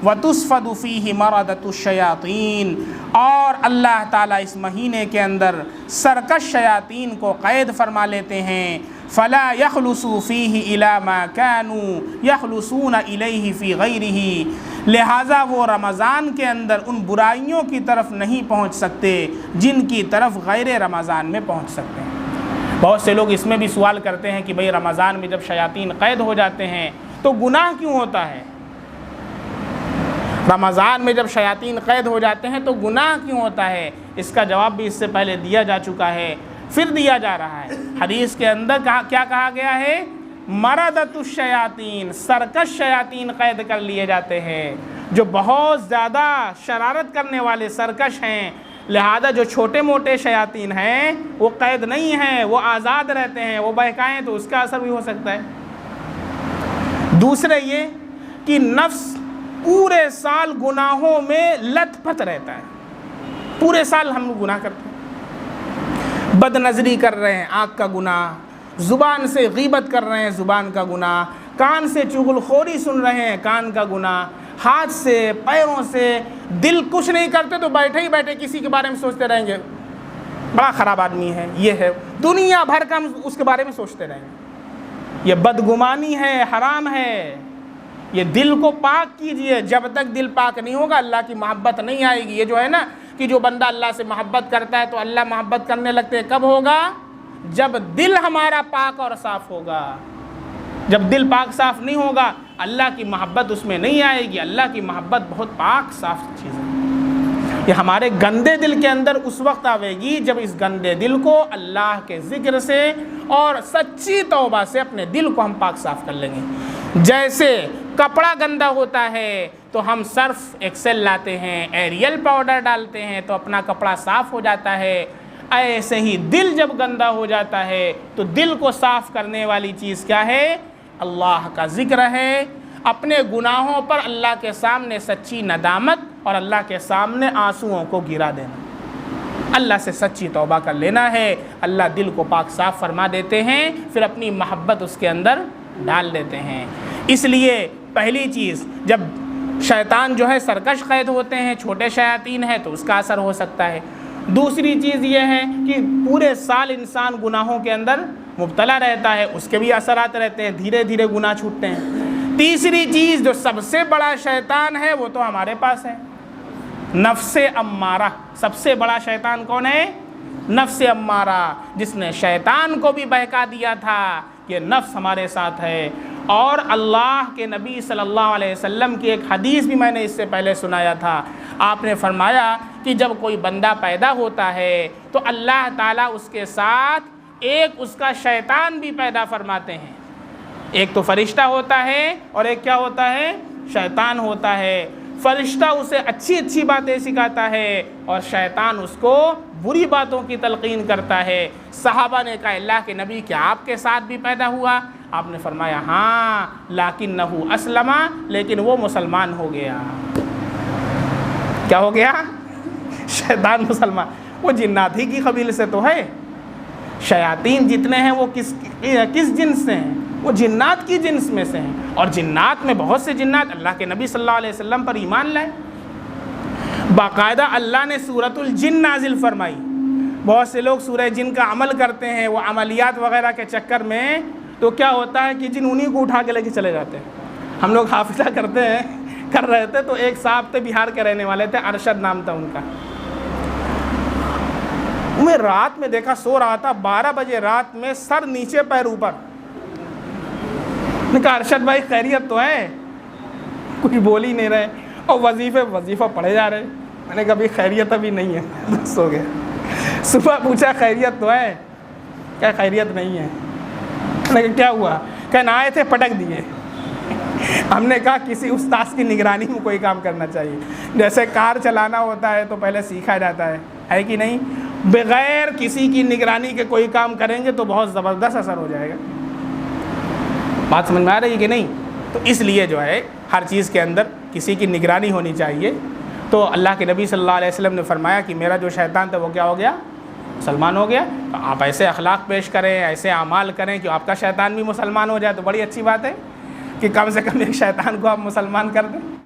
وَتُصْفَدُ فِيهِ مَرَدَةُ الشَّيَاطِينِ، اور اللہ تعالیٰ اس مہینے کے اندر سرکش شیاطین کو قید فرما لیتے ہیں۔ فَلَا يَخْلُصُوا فِيهِ إِلَى مَا كَانُوا يَخْلُصُونَ إِلَيْهِ فِي غَيْرِهِ، لہٰذا وہ رمضان کے اندر ان برائیوں کی طرف نہیں پہنچ سکتے جن کی طرف غیر رمضان میں پہنچ سکتے ہیں۔ بہت سے لوگ اس میں بھی سوال کرتے ہیں کہ بھئی رمضان میں جب شیاطین قید ہو جاتے ہیں تو گناہ کیوں ہوتا ہے؟ رمضان میں جب شیاطین قید ہو جاتے ہیں تو گناہ کیوں ہوتا ہے؟ اس کا جواب بھی اس سے پہلے دیا جا چکا ہے، پھر دیا جا رہا ہے۔ حدیث کے اندر کیا کہا گیا ہے؟ مردۃ الشیاطین، سرکش شیاطین قید کر لیے جاتے ہیں، جو بہت زیادہ شرارت کرنے والے سرکش ہیں، لہذا جو چھوٹے موٹے شیاطین ہیں وہ قید نہیں ہیں، وہ آزاد رہتے ہیں، وہ بہکائیں تو اس کا اثر بھی ہو سکتا ہے۔ دوسرے یہ کہ نفس پورے سال گناہوں میں لت پت رہتا ہے، پورے سال ہم لوگ گناہ کرتے ہیں، بد نظری کر رہے ہیں، آنکھ کا گناہ، زبان سے غیبت کر رہے ہیں، زبان کا گناہ، کان سے چغل خوری سن رہے ہیں، کان کا گناہ، ہاتھ سے پیروں سے، دل کچھ نہیں کرتے تو بیٹھے ہی بیٹھے کسی کے بارے میں سوچتے رہیں گے، بڑا خراب آدمی ہے، یہ ہے، دنیا بھر کا ہم اس کے بارے میں سوچتے رہیں گے۔ یہ بدگمانی ہے، حرام ہے۔ یہ دل کو پاک کیجئے، جب تک دل پاک نہیں ہوگا اللہ کی محبت نہیں آئے گی۔ یہ جو ہے نا کہ جو بندہ اللہ سے محبت کرتا ہے تو اللہ محبت کرنے لگتے ہیں، کب ہوگا؟ جب دل ہمارا پاک اور صاف ہوگا۔ جب دل پاک صاف نہیں ہوگا اللہ کی محبت اس میں نہیں آئے گی۔ اللہ کی محبت بہت پاک صاف چیز ہے، یہ ہمارے گندے دل کے اندر اس وقت آئے گی جب اس گندے دل کو اللہ کے ذکر سے اور سچی توبہ سے اپنے دل کو ہم پاک صاف کر لیں گے۔ جیسے کپڑا گندا ہوتا ہے تو ہم صرف ایکسل لاتے ہیں، ایریل پاؤڈر ڈالتے ہیں تو اپنا کپڑا صاف ہو جاتا ہے، ایسے ہی دل جب گندا ہو جاتا ہے تو دل کو صاف کرنے والی چیز کیا ہے؟ اللہ کا ذکر ہے، اپنے گناہوں پر اللہ کے سامنے سچی ندامت اور اللہ کے سامنے آنسوؤں کو گرا دینا، اللہ سے سچی توبہ کر لینا ہے۔ اللہ دل کو پاک صاف فرما دیتے ہیں، پھر اپنی محبت اس کے اندر ڈال دیتے ہیں۔ اس لیے پہلی چیز، جب شیطان جو ہے سرکش قید ہوتے ہیں، چھوٹے شیاطین ہیں تو اس کا اثر ہو سکتا ہے۔ دوسری چیز یہ ہے کہ پورے سال انسان گناہوں کے اندر مبتلا رہتا ہے، اس کے بھی اثرات رہتے ہیں، دھیرے دھیرے گناہ چھوٹتے ہیں۔ تیسری چیز جو سب سے بڑا شیطان ہے وہ تو ہمارے پاس ہے، نفس امارہ۔ سب سے بڑا شیطان کون ہے؟ نفس امارہ، جس نے شیطان کو بھی بہکا دیا تھا، یہ نفس ہمارے ساتھ ہے۔ اور اللہ کے نبی صلی اللہ علیہ وسلم کی ایک حدیث بھی میں نے اس سے پہلے سنایا تھا، آپ نے فرمایا کہ جب کوئی بندہ پیدا ہوتا ہے تو اللہ تعالیٰ اس کے ساتھ ایک اس کا شیطان بھی پیدا فرماتے ہیں۔ ایک تو فرشتہ ہوتا ہے اور ایک کیا ہوتا ہے؟ شیطان ہوتا ہے۔ فرشتہ اسے اچھی اچھی باتیں سکھاتا ہے اور شیطان اس کو بری باتوں کی تلقین کرتا ہے۔ صحابہ نے کہا اللہ کے نبی کیا آپ کے ساتھ بھی پیدا ہوا؟ آپ نے فرمایا ہاں، لیکنہ اسلم، لیکن وہ مسلمان ہو گیا۔ کیا ہو گیا؟ شیطان مسلمان۔ وہ جنات ہی کی قبیل سے تو ہے، شیاطین جتنے ہیں وہ کس جنس سے ہیں؟ وہ جنات کی جنس میں سے ہیں، اور جنات میں بہت سے جنات اللہ کے نبی صلی اللہ علیہ وسلم پر ایمان لائے۔ باقاعدہ اللہ نے سورۃ الجن نازل فرمائی۔ بہت سے لوگ سورہ جن کا عمل کرتے ہیں، وہ عملیات وغیرہ کے چکر میں تو کیا ہوتا ہے کہ جن انہی کو اٹھا کے لے کے چلے جاتے ہیں۔ ہم لوگ حافظہ کر رہے تھے تو ایک صاحب تھے بہار کے رہنے والے تھے، ارشد نام تھا ان کا۔ میں رات میں دیکھا، سو رہا تھا، 12 بجے رات میں، سر نیچے پیر اوپر۔ میں کہا ارشد بھائی خیریت تو ہے؟ کچھ بول ہی نہیں رہے، اور وظیفہ پڑھے جا رہے۔ میں نے کہا بھی خیریت ابھی نہیں ہے، سو گیا۔ صبح پوچھا خیریت تو ہے؟ کیا خیریت نہیں ہے؟ میں نے کہا کیا ہوا؟ کہ آئے تھے پٹک دیے۔ ہم نے کہا کسی استاذ کی نگرانی میں کوئی کام کرنا چاہیے، جیسے کار چلانا ہوتا ہے تو پہلے سیکھا جاتا ہے کہ نہیں؟ بغیر کسی کی نگرانی کے کوئی کام کریں گے تو بہت زبردست اثر ہو جائے گا۔ بات سمجھ میں آ رہی ہے کہ نہیں؟ تو اس لیے جو ہے ہر چیز کے اندر کسی کی نگرانی ہونی چاہیے۔ تو اللہ کے نبی صلی اللہ علیہ وسلم نے فرمایا کہ میرا جو شیطان تھا وہ کیا ہو گیا؟ مسلمان ہو گیا۔ تو آپ ایسے اخلاق پیش کریں، ایسے اعمال کریں کہ آپ کا شیطان بھی مسلمان ہو جائے، تو بڑی اچھی بات ہے کہ کم سے کم ایک شیطان کو آپ مسلمان کر دیں۔